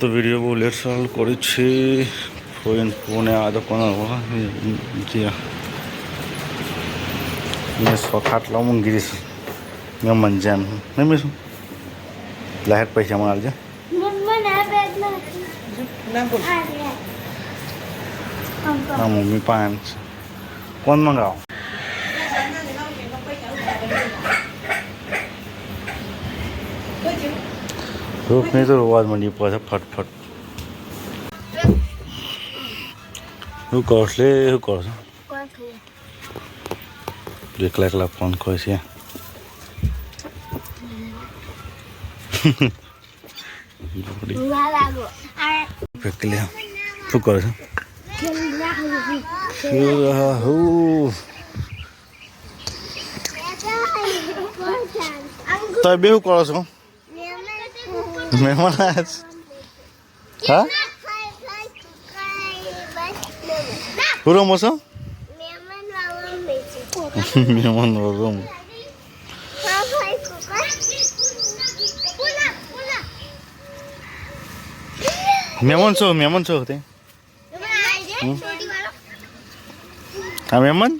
तो वीडियो को लेट साल कर फोन आ तो कौन खाटला मन गिरी मैं मन जान नहीं मैं लहर पैसा मार जा हाँ मम्मी पान कौन मंगाओ रुक नहीं तो आवाज मंडी पर फट फट હું કરશ લે શું કરશ એકલા એકલા ફોન કરે છે ફેંકી લે શું કરે છે તમે બે શું કરો છો મહેમાન આવ્યા છે હા શું રમો છો મહેમાન રમ મહેમાન છો તે હા મહેમાન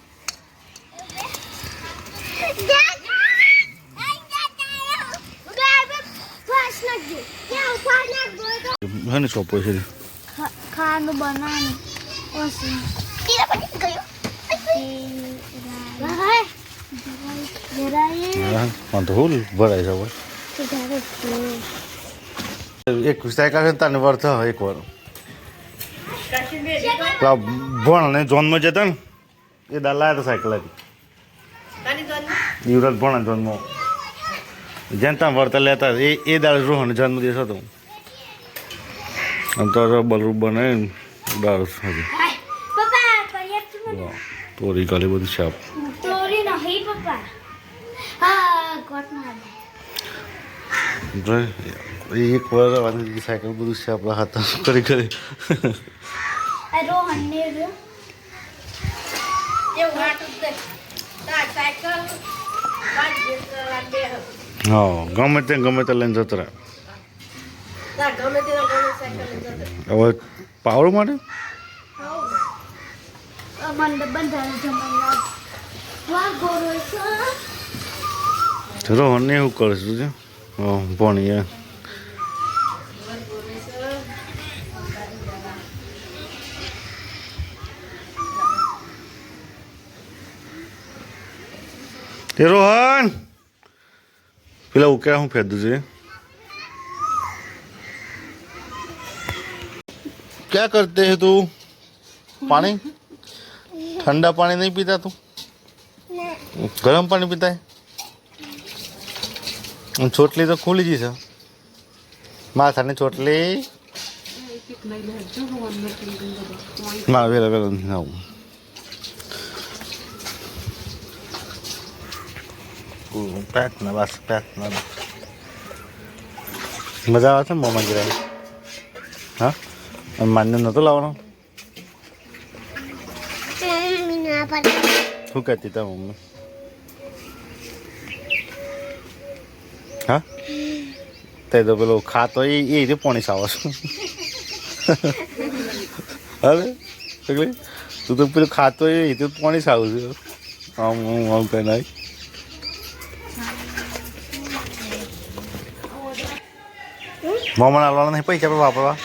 હે ને ચોપો છે ખાવાનું બનાવવાનું તો હુલ ભરાય છે એક સાયકલ તને વર્થ એક વાર પેલા ભણ ને જોનમાં જતા ને એ દાલા હતા સાયકલ હતી યુવરાજ ભણ જોનમાં જેને ત્યાં વર્તા લેતા એ દાળ રોહન જન્મદિવસ હતો આમ તો બલરૂપ બનાવીને દાળ હતી તોરી કાલી બધું છે એક વાર સાયકલ બધું છે આપણા હાથ કરી કરી હા ગમે તે લઈને જતો રહે હવે પાવડો માટે રોહન ને એવું કરીશું છે ભણીએ તે રોહન પેલા ઉકેલા હું ફેંદું છે क्या करते है तू पानी ठंडा पानी नहीं पीता तू गर्म पानी पीता है छोटली तो खुली जी सर माथा ने छोटली माँ वेला वेला ना पैक ना बस पैक ना मजा आता है मोमा गिरा हाँ માન્ય નતો લાવવાનો શું કહેતી તા મમ્મી હા તે તો પેલો ખાતો એ રીતે પોણી સાવો છો અરે તું તો પેલું ખાતો એ રીતે પોણી સાવું છું આમ કઈ નહીં મોમાં લાવવાના નહીં પૈસા પણ વાપરવા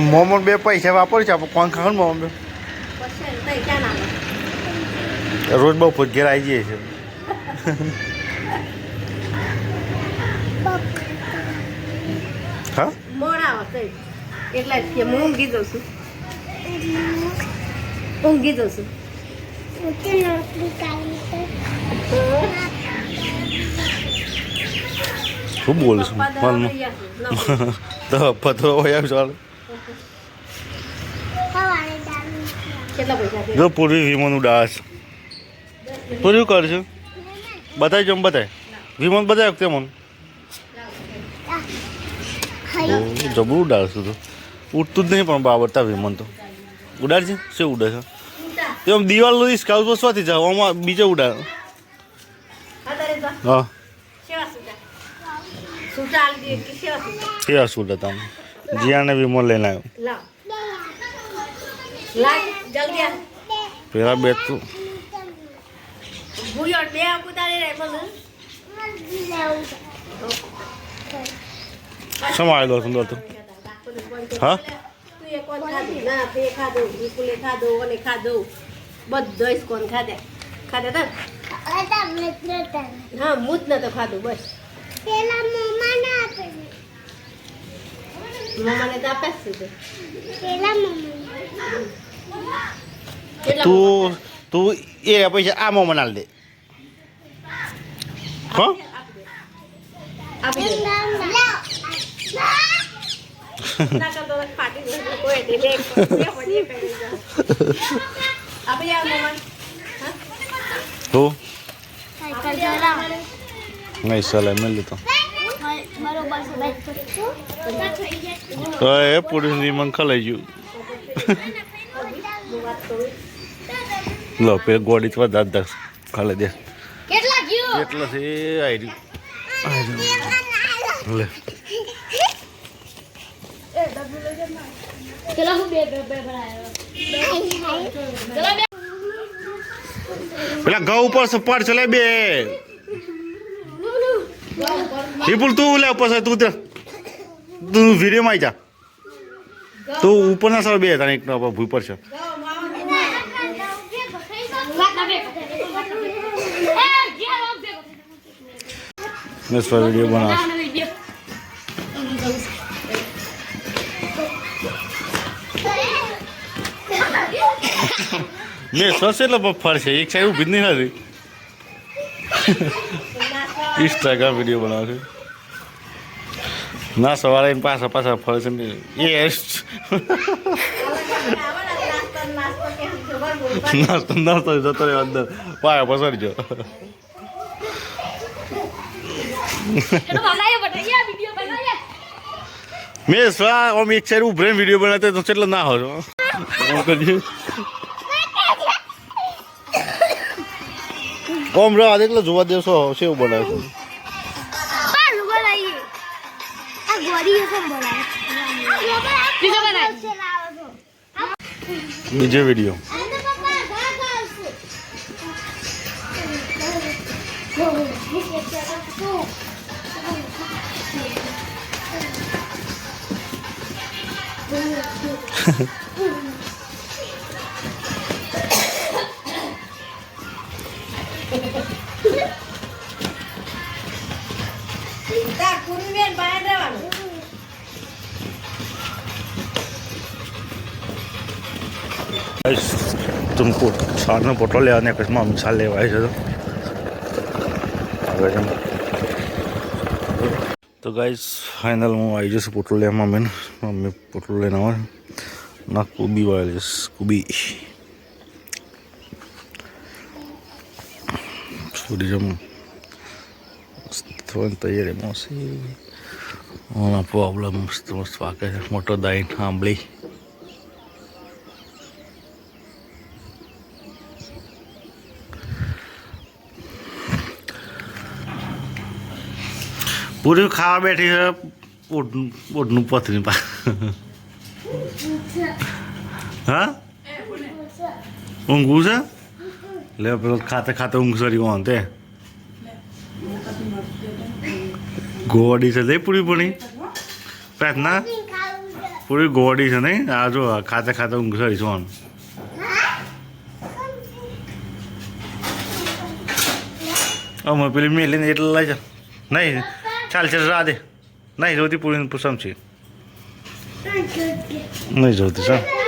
મોમન બે પૈસા વાપર છે આપણે કોણ ખાવાનું મોમન બે રોજ બહુ ફૂટ ઘેર આવી જઈએ છે હા ઊંઘી જઉં છું શું બોલું છું મનમાં તો પથરો હોય ચાલે જો પૂરી વિમાનનું ડાસ પૂરું કરશું બતાવી જો બતાય વિમાન બતાય વખતે મને જબરું ઉડાડશું તો ઉડતું જ નહીં પણ બાબરતા વિમાન તો ઉડાડશે શું ઉડે છે તે આમ દિવાલ સ્કાઉટ પર સ્વાથી જાવ આમાં બીજો ઉડાડ હા કેવા સૂટ હતા જીયાને વિમલ લઈને આવ્યો પેલા બે તું સંભાળેલો સુંદર તું હા બધો કોણ ખાધા ખાધા હા મૂત નતો ખાધું બસ પેલા મમ્માને આપે મમ્માને તો આપે જ છે પેલા મમ્માને તું એ પૈસા આ મોં મનાલ દે હો આપી દે ના કરતો ફાટી કોઈ દે લે પડી કરી આપી જા મમ્મા તું સાયકલ ચલાવ નહીં ચાલે મેં લીધો બરોબર તો એ પૂરી મન ખલાઈ ગયું લો પે ગોડી તો દાદ દાદ ખાલે દે કેટલા ગયું કેટલા છે આવી રહ્યું લે ચલો હું બે ભરાયો પેલા ઘઉં ઉપર સપાટ ચલે બે વિપુલ તું લે ઉપર તું વિડીયો માં જા તું ઉપર ના સર બે તને એક ભૂઈ પર છે નેક્સ્ટ વિડીયો બનાવ મેં સસે એટલે ફરશે એક સાઈડ ઊભી જ નહીં હતી ઇન્સ્ટાગ્રામ વિડીયો બનાવે છે ના સવારે પાછા પાછા ફરશે ને એ નાસ્તો નાસ્તો જતો રહ્યો અંદર પાયા પસરજો મેં આમ એક સાઈડ ઉભરે વિડીયો બનાવતો તો કેટલો ના હોય કોમ રવા એકલો જોવા દેશો છે એવું બનાવે છે આ ગોરી છે બોલાવે બીજો બનાવ બીજો વિડીયો तुम साथ में पोटो ले आने कसम हम साल ले आए तो गाइस फाइनल में आई जैसे पोटो ले मम्मी पोटो लेना हो ना कुबी वाले कुबी सूर्य जम थोड़ा तैयार है मौसी और प्रॉब्लम मस्त मस्त वाके मोटर दाइन आंबली પૂરી ખાવા બેઠી છે પોટનું પથરી પા હા ઊંઘવું છે લે પેલો ખાતે ખાતે ઊંઘ સરી કોણ તે ગોવાડી છે તે પૂરી પૂરી પ્રાર્થના પૂરી ગોવાડી છે નહીં આ જો ખાતે ખાતે ઊંઘ સરી કોણ અમે પેલી મેલીને એટલે લઈ જા નહીં ચાલ ચાલ રાધે નહીં જોતી પૂરી પૂછમ છે નહીં જોતી સર